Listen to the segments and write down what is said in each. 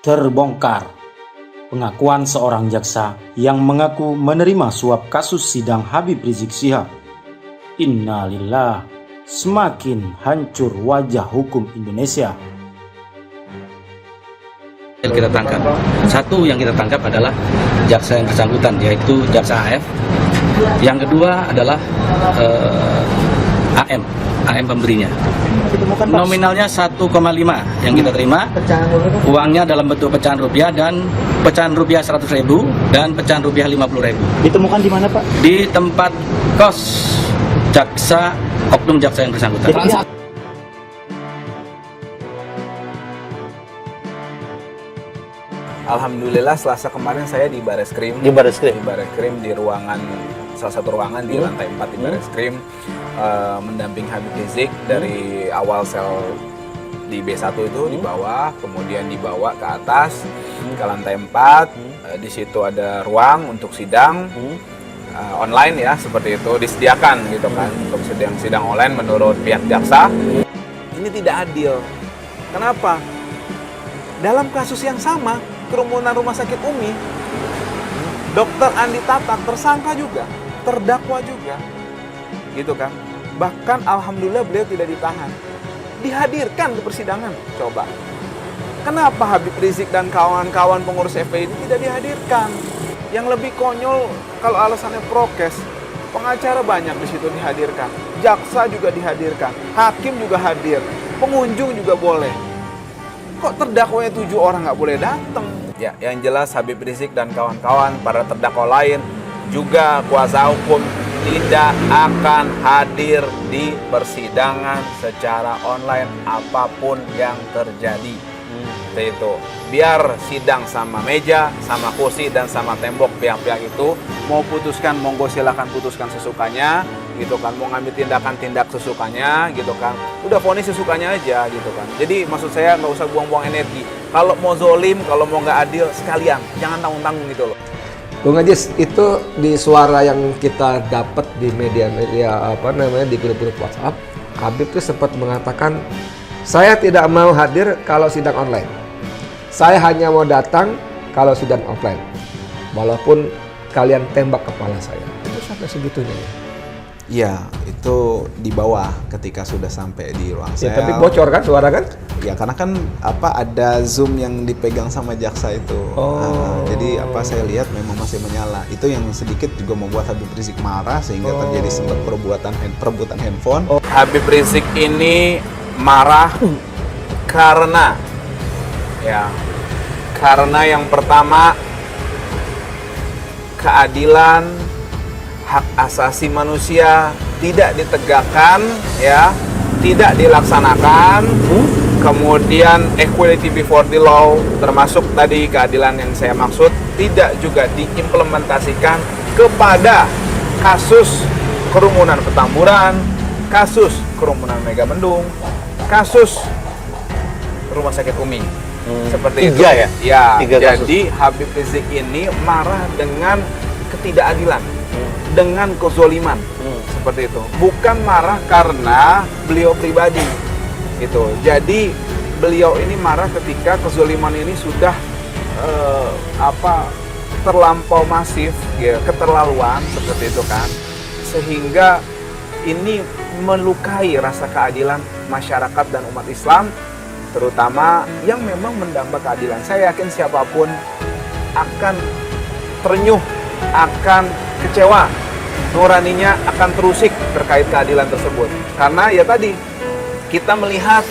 Terbongkar pengakuan seorang jaksa yang mengaku menerima suap kasus sidang Habib Rizik Syihab. Innalillah, semakin hancur wajah hukum Indonesia. Yang kita tangkap, satu yang kita tangkap adalah jaksa yang bersangkutan, yaitu jaksa AF. Yang kedua adalah AM pemberinya. Nominalnya 1,5 yang kita terima. Uangnya dalam bentuk pecahan rupiah dan pecahan rupiah 100.000 dan pecahan rupiah 50.000. Ditemukan di mana, Pak? Di tempat kos jaksa, oknum jaksa yang bersangkutan. Alhamdulillah Selasa kemarin saya di Bareskrim. Di Bareskrim? Di Bareskrim, di ruangan, salah satu ruangan di lantai 4 di Bareskrim, mendamping Habib Rizik dari awal sel di B1 itu di bawah, kemudian dibawa ke atas ke lantai 4. Di situ ada ruang untuk sidang online ya, seperti itu disediakan gitu kan, untuk sidang online menurut pihak jaksa. Ini tidak adil. Kenapa? Dalam kasus yang sama, kerumunan Rumah Sakit Umi, Dr. Andi Tatak tersangka juga, terdakwa juga, gitu kan. Bahkan alhamdulillah beliau tidak ditahan, dihadirkan ke persidangan. Coba, kenapa Habib Rizik dan kawan-kawan pengurus FPI ini tidak dihadirkan? Yang lebih konyol kalau alasannya prokes, pengacara banyak di situ dihadirkan, jaksa juga dihadirkan, hakim juga hadir, pengunjung juga boleh. Kok terdakwanya 7 orang nggak boleh datang? Ya, yang jelas Habib Rizik dan kawan-kawan, para terdakwa lain, juga kuasa hukum tidak akan hadir di persidangan secara online apapun yang terjadi. Itu biar sidang sama meja, sama kursi dan sama tembok, pihak-pihak itu mau putuskan, monggo silakan putuskan sesukanya, gitu kan, mau ngambil tindak sesukanya, gitu kan, udah vonis sesukanya aja, gitu kan. Jadi maksud saya nggak usah buang-buang energi. Kalau mau zolim, kalau mau nggak adil, sekalian jangan tanggung-tanggung gitu loh. Bung Ajis, itu di suara yang kita dapat di media di grup-grup WhatsApp, Habib itu sempat mengatakan, saya tidak mau hadir kalau sidang online. Saya hanya mau datang kalau sidang offline. Walaupun kalian tembak kepala saya. Itu sampai segitunya ya? Iya, itu di bawah ketika sudah sampai di ruang sel. Ya, tapi bocor kan suara kan? Ya, karena kan ada Zoom yang dipegang sama jaksa itu. Jadi saya lihat memang masih menyala. Itu yang sedikit juga membuat Habib Rizik marah sehingga terjadi sempat perebutan handphone. Habib Rizik ini marah karena yang pertama, keadilan, hak asasi manusia tidak ditegakkan, ya, tidak dilaksanakan. Kemudian equality before the law, termasuk tadi keadilan yang saya maksud, tidak juga diimplementasikan kepada kasus kerumunan Petamburan, kasus kerumunan Megamendung, kasus Rumah Sakit Umi. Seperti itu. Ya, jadi Habib Rizik ini marah dengan ketidakadilan, dengan kezoliman, seperti itu. Bukan marah karena beliau pribadi, gitu. Jadi beliau ini marah ketika kezoliman ini sudah terlampau masif, ya, keterlaluan, seperti itu kan, sehingga ini melukai rasa keadilan masyarakat dan umat Islam, terutama yang memang mendamba keadilan. Saya yakin siapapun akan terenyuh, akan kecewa, nuraninya akan terusik terkait keadilan tersebut. Karena ya tadi, kita melihat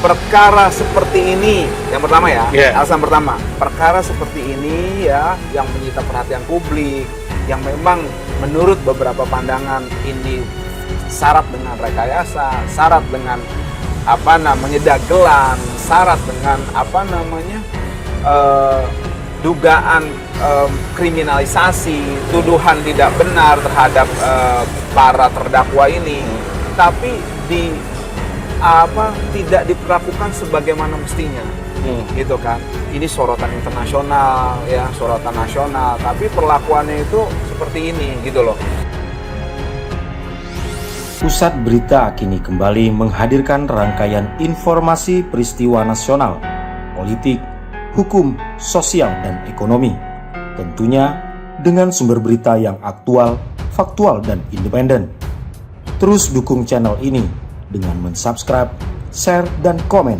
perkara seperti ini, yang pertama ya, alasan pertama, perkara seperti ini ya, yang menyita perhatian publik, yang memang menurut beberapa pandangan ini syarat dengan rekayasa, syarat dengan dagelan, syarat dengan dugaan kriminalisasi, tuduhan tidak benar terhadap para terdakwa ini, tapi tidak diperlakukan sebagaimana mestinya, gitu kan. Ini sorotan internasional, ya, sorotan nasional, tapi perlakuannya itu seperti ini, gitu loh. Pusat Berita kini kembali menghadirkan rangkaian informasi peristiwa nasional, politik, hukum, sosial, dan ekonomi. Tentunya dengan sumber berita yang aktual, faktual, dan independen. Terus dukung channel ini dengan mensubscribe, share, dan komen.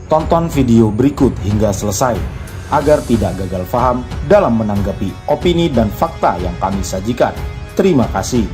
Tonton video berikut hingga selesai agar tidak gagal paham dalam menanggapi opini dan fakta yang kami sajikan. Terima kasih.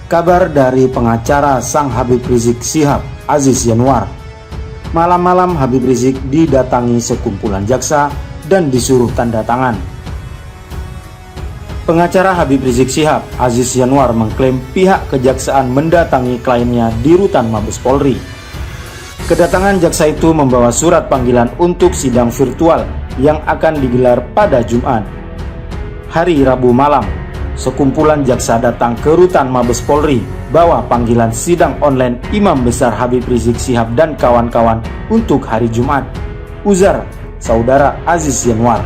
Kabar dari pengacara sang Habib Rizik Syihab, Aziz Yanwar. Malam-malam Habib Rizik didatangi sekumpulan jaksa dan disuruh tanda tangan. Pengacara Habib Rizik Syihab, Aziz Yanwar, mengklaim pihak kejaksaan mendatangi kliennya di Rutan Mabes Polri. Kedatangan jaksa itu membawa surat panggilan untuk sidang virtual yang akan digelar pada Jumat. Hari Rabu malam, sekumpulan jaksa datang ke Rutan Mabes Polri bawa panggilan sidang online Imam Besar Habib Rizik Syihab dan kawan-kawan untuk hari Jumat, ujar saudara Aziz Yanwar.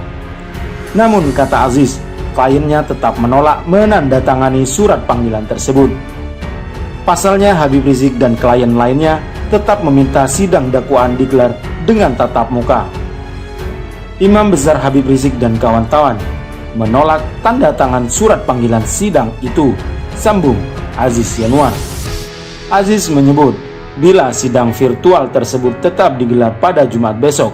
Namun kata Aziz, kliennya tetap menolak menandatangani surat panggilan tersebut. Pasalnya Habib Rizik dan klien lainnya tetap meminta sidang dakwaan digelar dengan tatap muka. Imam Besar Habib Rizik dan kawan-kawan menolak tanda tangan surat panggilan sidang itu, sambung Aziz Yanwar. Aziz menyebut, bila sidang virtual tersebut tetap digelar pada Jumat besok,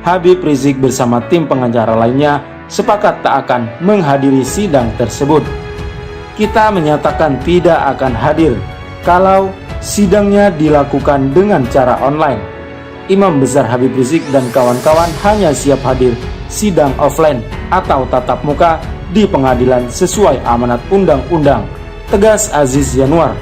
Habib Rizik bersama tim pengacara lainnya sepakat tak akan menghadiri sidang tersebut. Kita menyatakan tidak akan hadir kalau sidangnya dilakukan dengan cara online. Imam Besar Habib Rizik dan kawan-kawan hanya siap hadir sidang offline atau tatap muka di pengadilan sesuai amanat undang-undang, tegas Aziz Yanwar.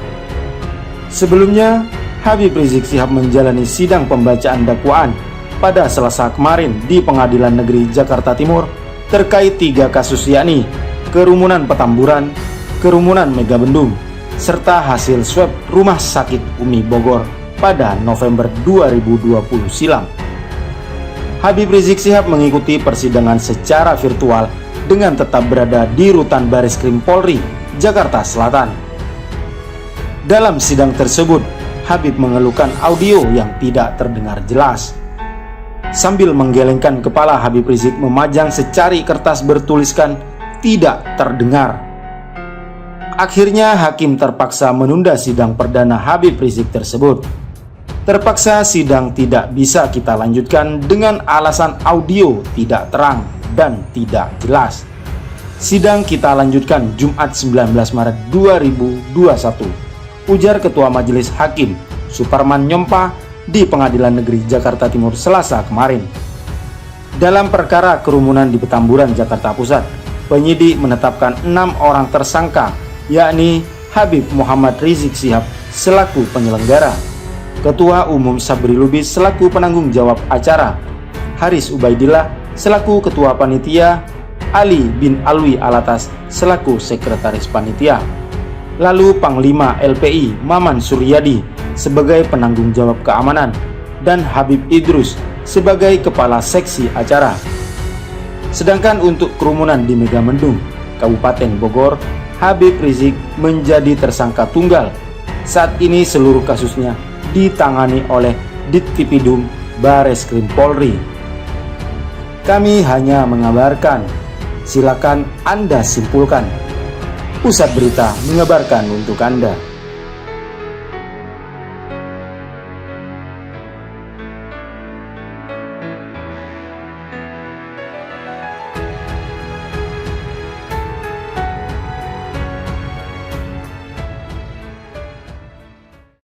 Sebelumnya, Habib Rizik Syihab menjalani sidang pembacaan dakwaan pada Selasa kemarin di Pengadilan Negeri Jakarta Timur terkait 3 kasus, yakni kerumunan Petamburan, kerumunan Megabendung, serta hasil swab Rumah Sakit Umi Bogor pada November 2020 silam. Habib Rizik Syihab mengikuti persidangan secara virtual dengan tetap berada di Rutan Bareskrim Polri, Jakarta Selatan. Dalam sidang tersebut, Habib mengeluhkan audio yang tidak terdengar jelas. Sambil menggelengkan kepala, Habib Rizik memajang secari kertas bertuliskan "tidak terdengar". Akhirnya hakim terpaksa menunda sidang perdana Habib Rizik tersebut. Terpaksa sidang tidak bisa kita lanjutkan dengan alasan audio tidak terang dan tidak jelas. Sidang kita lanjutkan Jumat 19 Maret 2021, ujar Ketua Majelis Hakim Suparman Nyompa di Pengadilan Negeri Jakarta Timur Selasa kemarin. Dalam perkara kerumunan di Petamburan, Jakarta Pusat, penyidik menetapkan 6 orang tersangka, yakni Habib Muhammad Rizik Syihab selaku penyelenggara, Ketua Umum Sabri Lubis selaku penanggung jawab acara, Haris Ubaidillah selaku Ketua Panitia, Ali bin Alwi Alatas selaku Sekretaris Panitia, lalu Panglima LPI Maman Suryadi sebagai penanggung jawab keamanan, dan Habib Idrus sebagai Kepala Seksi Acara. Sedangkan untuk kerumunan di Megamendung, Kabupaten Bogor, Habib Rizik menjadi tersangka tunggal. Saat ini seluruh kasusnya ditangani oleh Ditkipidum Bareskrim Polri. Kami hanya mengabarkan, silakan Anda simpulkan. Pusat Berita mengabarkan untuk Anda.